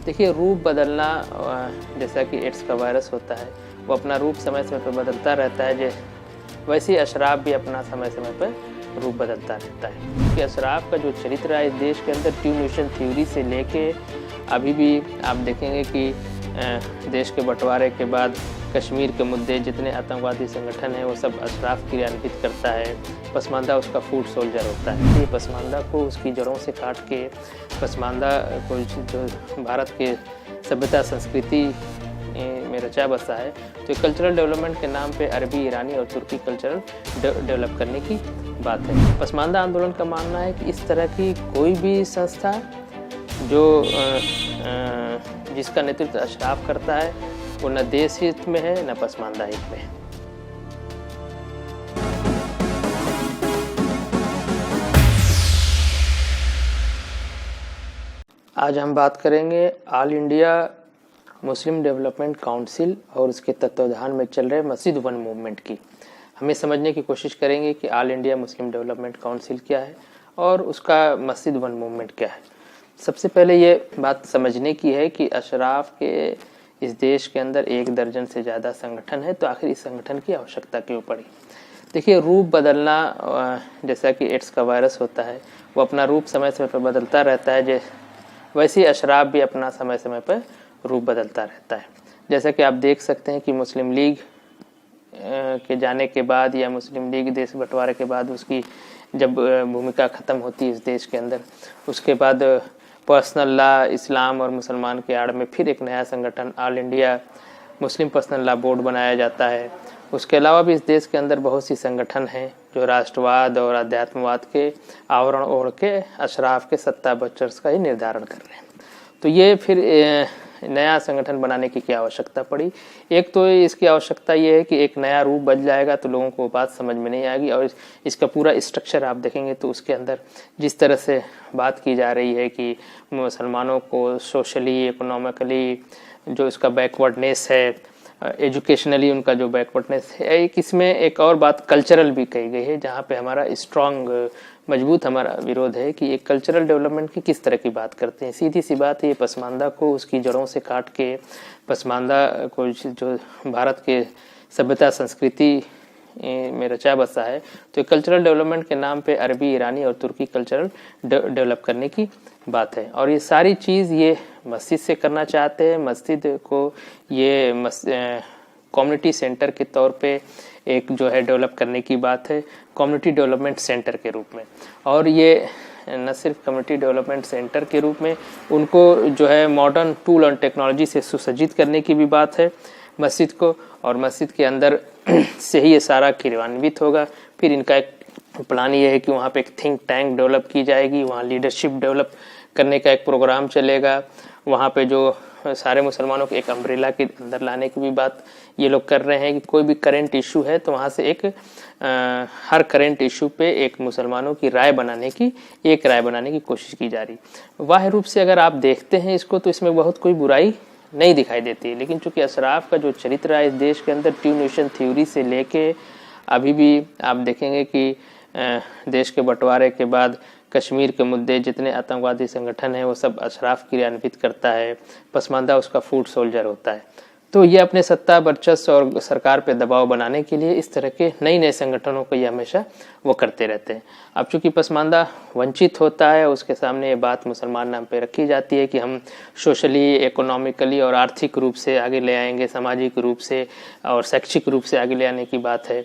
देखिए, रूप बदलना जैसा कि एड्स का वायरस होता है, वो अपना रूप समय समय पर बदलता रहता है। वैसे ही अशराफ भी अपना समय समय पर रूप बदलता रहता है कि अशराफ का जो चरित्र है इस देश के अंदर ट्रू नेशन थ्योरी से लेके अभी भी आप देखेंगे कि देश के बंटवारे के बाद कश्मीर के मुद्दे, जितने आतंकवादी संगठन हैं वो सब अशराफ क्रियान्वित करता है। पसमानदा उसका फूड सोल्जर होता है। ये पसमानदा को उसकी जड़ों से काट के पसमानदा को जो भारत के सभ्यता संस्कृति में रचा बसा है, तो कल्चरल डेवलपमेंट के नाम पे अरबी, ईरानी और तुर्की कल्चरल डेवलप करने की बात है। पसमानदा आंदोलन का मानना है कि इस तरह की कोई भी संस्था जो जिसका नेतृत्व अशराफ करता है वो न देश हित में है न पसमानदा हित में है। आज हम बात करेंगे all India Muslim development council और उसके तत्वाधान में चल रहे मस्जिद वन मूवमेंट की। हमें समझने की कोशिश करेंगे कि all India Muslim development council क्या है और उसका मस्जिद वन मूवमेंट क्या है। सबसे पहले ये बात समझने की है कि अशराफ के इस देश के अंदर 1 दर्जन से ज़्यादा संगठन है, तो आखिर इस संगठन की आवश्यकता क्यों पड़ी। देखिए, रूप बदलना जैसा कि एड्स का वायरस होता है, वो अपना रूप समय समय पर बदलता रहता है। वैसे ही अशराफ भी अपना समय समय पर रूप बदलता रहता है। जैसा कि आप देख सकते हैं कि मुस्लिम लीग के जाने के बाद या मुस्लिम लीग देश बंटवारे के बाद उसकी जब भूमिका ख़त्म होती है इस देश के अंदर, उसके बाद पर्सनल लॉ, इस्लाम और मुसलमान के आड़ में फिर एक नया संगठन all India Muslim personal law board बनाया जाता है। उसके अलावा भी इस देश के अंदर बहुत सी संगठन हैं जो राष्ट्रवाद और अध्यात्मवाद के आवरण ओढ़ के अशराफ के सत्ता वर्चस्व का ही निर्धारण कर रहे हैं। तो ये फिर नया संगठन बनाने की क्या आवश्यकता पड़ी। एक तो इसकी आवश्यकता ये है कि एक नया रूप बन जाएगा तो लोगों को बात समझ में नहीं आएगी, और इसका पूरा स्ट्रक्चर आप देखेंगे तो उसके अंदर जिस तरह से बात की जा रही है कि मुसलमानों को सोशली, इकोनॉमिकली जो इसका बैकवर्डनेस है, एजुकेशनली उनका जो बैकवर्डनेस है, एक इसमें एक और बात कल्चरल भी कही गई है, जहाँ पे हमारा स्ट्रॉन्ग मजबूत हमारा विरोध है कि एक कल्चरल डेवलपमेंट की किस तरह की बात करते हैं। सीधी सी बात है, ये पसमानदा को उसकी जड़ों से काट के पसमानदा को जो भारत के सभ्यता संस्कृति में रचा बसा है, तो कल्चरल डेवलपमेंट के नाम पे अरबी, ईरानी और तुर्की कल्चरल डेवलप करने की बात है। और ये सारी चीज़ ये मस्जिद से करना चाहते हैं। मस्जिद को ये कम्युनिटी सेंटर के तौर पे एक जो है डेवलप करने की बात है, कम्युनिटी डेवलपमेंट सेंटर के रूप में। और ये न सिर्फ कम्युनिटी डेवलपमेंट सेंटर के रूप में, उनको जो है मॉडर्न टूल और टेक्नोलॉजी से सुसज्जित करने की भी बात है मस्जिद को, और मस्जिद के अंदर से ही ये सारा क्रियान्वित होगा। फिर इनका एक प्लान ये है कि वहाँ पे एक थिंक टैंक डेवलप की जाएगी, वहाँ लीडरशिप डेवलप करने का एक प्रोग्राम चलेगा, वहाँ पे जो सारे मुसलमानों को एक अम्ब्रेला के अंदर लाने की भी बात ये लोग कर रहे हैं कि कोई भी करंट इशू है तो वहाँ से एक हर करंट इशू पे एक मुसलमानों की राय बनाने की कोशिश की जा रही। बाह्य रूप से अगर आप देखते हैं इसको तो इसमें बहुत कोई बुराई नहीं दिखाई देती है, लेकिन चूंकि अशराफ का जो चरित्र है इस देश के अंदर ट्रू नेशन थ्योरी से लेके अभी भी आप देखेंगे कि देश के बंटवारे के बाद कश्मीर के मुद्दे, जितने आतंकवादी संगठन हैं वो सब अशराफ क्रियान्वित करता है। पसमानदा उसका फूड सोल्जर होता है। तो ये अपने सत्ता वर्चस्व और सरकार पे दबाव बनाने के लिए इस तरह के नए संगठनों को ये हमेशा वो करते रहते हैं। अब चूंकि पसमानदा वंचित होता है, उसके सामने ये बात मुसलमान नाम पे रखी जाती है कि हम सोशली, इकोनॉमिकली और आर्थिक रूप से आगे ले आएंगे, सामाजिक रूप से और शैक्षिक रूप से आगे ले आने की बात है।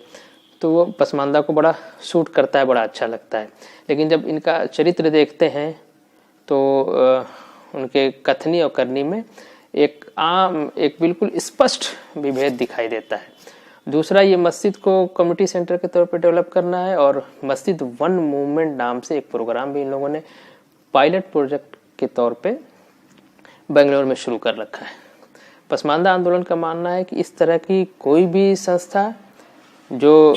तो वो पसमानदा को बड़ा सूट करता है, बड़ा अच्छा लगता है। लेकिन जब इनका चरित्र देखते हैं तो उनके कथनी और करनी में एक बिल्कुल स्पष्ट विभेद दिखाई देता है। दूसरा, ये मस्जिद को कम्युनिटी सेंटर के तौर पे डेवलप करना है, और मस्जिद वन मूवमेंट नाम से एक प्रोग्राम भी इन लोगों ने पायलट प्रोजेक्ट के तौर पे बेंगलोर में शुरू कर रखा है। पसमानदा आंदोलन का मानना है कि इस तरह की कोई भी संस्था जो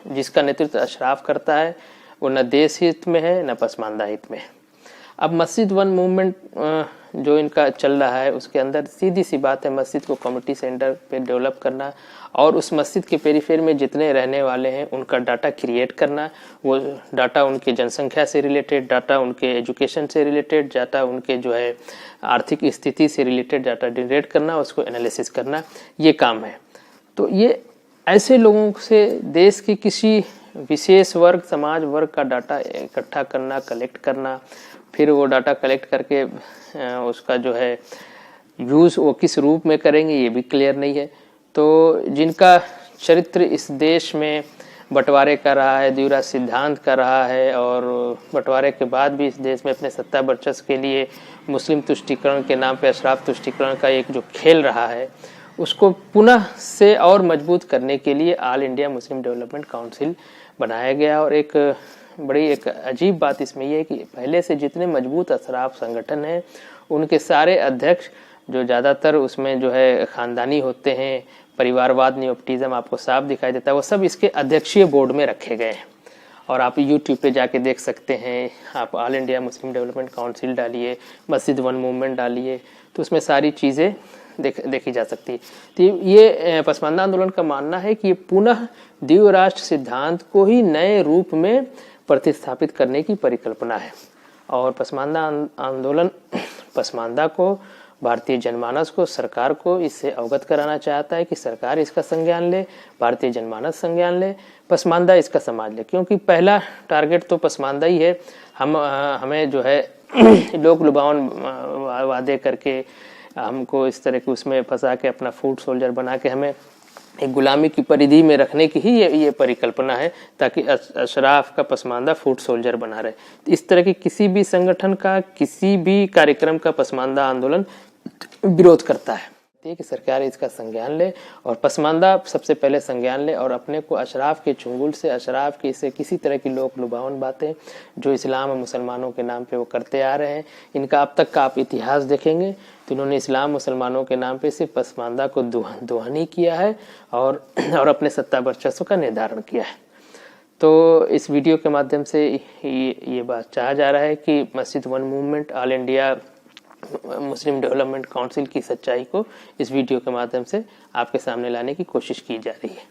जिसका नेतृत्व अशराफ करता है वो न देश हित में है न पसमानदा हित में है। अब मस्जिद वन मूवमेंट जो इनका चल रहा है उसके अंदर सीधी सी बात है मस्जिद को कम्युनिटी सेंटर पे डेवलप करना और उस मस्जिद के पेरीफेर में जितने रहने वाले हैं उनका डाटा क्रिएट करना। वो डाटा उनकी जनसंख्या से रिलेटेड, डाटा उनके एजुकेशन से रिलेटेड, डाटा उनके जो है आर्थिक स्थिति से रिलेटेड डाटा जनरेट करना, उसको एनालिसिस करना, ये काम है। तो ये ऐसे लोगों से देश के किसी विशेष वर्ग, समाज वर्ग का डाटा इकट्ठा करना, कलेक्ट करना, फिर वो डाटा कलेक्ट करके उसका जो है यूज़ वो किस रूप में करेंगे ये भी क्लियर नहीं है। तो जिनका चरित्र इस देश में बंटवारे का रहा है, द्विराज सिद्धांत का रहा है और बंटवारे के बाद भी इस देश में अपने सत्ता वर्चस्व के लिए मुस्लिम तुष्टीकरण के नाम पे अशराफ तुष्टीकरण का एक जो खेल रहा है उसको पुनः से और मजबूत करने के लिए all India Muslim development council बनाया गया। और एक बड़ी एक अजीब बात इसमें यह है कि पहले से जितने मजबूत अशराफ संगठन हैं उनके सारे अध्यक्ष जो ज़्यादातर उसमें जो है ख़ानदानी होते हैं, परिवारवाद, नियोप्टिज्म आपको साफ दिखाई देता है, वो सब इसके अध्यक्षीय बोर्ड में रखे गए हैं। और आप यूट्यूब पे जाके देख सकते हैं, आप all India Muslim development council डालिए, मस्जिद वन मूवमेंट डालिए, तो उसमें सारी चीज़ें देखी जा सकती है। तो ये पसमानदा आंदोलन का मानना है कि ये पुनः द्विराष्ट्र राष्ट्र सिद्धांत को ही नए रूप में प्रतिस्थापित करने की परिकल्पना है। और पसमानदा आंदोलन पसमानदा को, भारतीय जनमानस को, सरकार को इससे अवगत कराना चाहता है कि सरकार इसका संज्ञान ले, भारतीय जनमानस संज्ञान ले, पसमानदा इसका समाज ले। क्योंकि पहला टारगेट तो पसमानदा ही है। हमें जो है लोक लुभावन वादे करके हमको इस तरह के उसमें फंसा के अपना फूड सोल्जर बना के हमें एक गुलामी की परिधि में रखने की ही ये परिकल्पना है, ताकि अशराफ का पसमानदा फूड सोल्जर बना रहे। इस तरह के किसी भी संगठन का, किसी भी कार्यक्रम का पसमानदा आंदोलन विरोध करता है कि सरकार इसका संज्ञान ले और पसमानदा सबसे पहले संज्ञान ले और अपने को अशराफ के चुंगल से, अशराफ की से किसी तरह की लोक लुभावन बातें जो इस्लाम और मुसलमानों के नाम पे वो करते आ रहे हैं, इनका अब तक का आप इतिहास देखेंगे तो इन्होंने इस्लाम मुसलमानों के नाम पे सिर्फ पसमानदा को दोहनी किया है और अपने सत्ता वर्चस्व का निर्धारण किया है। तो इस वीडियो के माध्यम से ये बात चाहा जा रहा है कि मस्जिद one movement, all India Muslim development council की सच्चाई को इस वीडियो के माध्यम से आपके सामने लाने की कोशिश की जा रही है।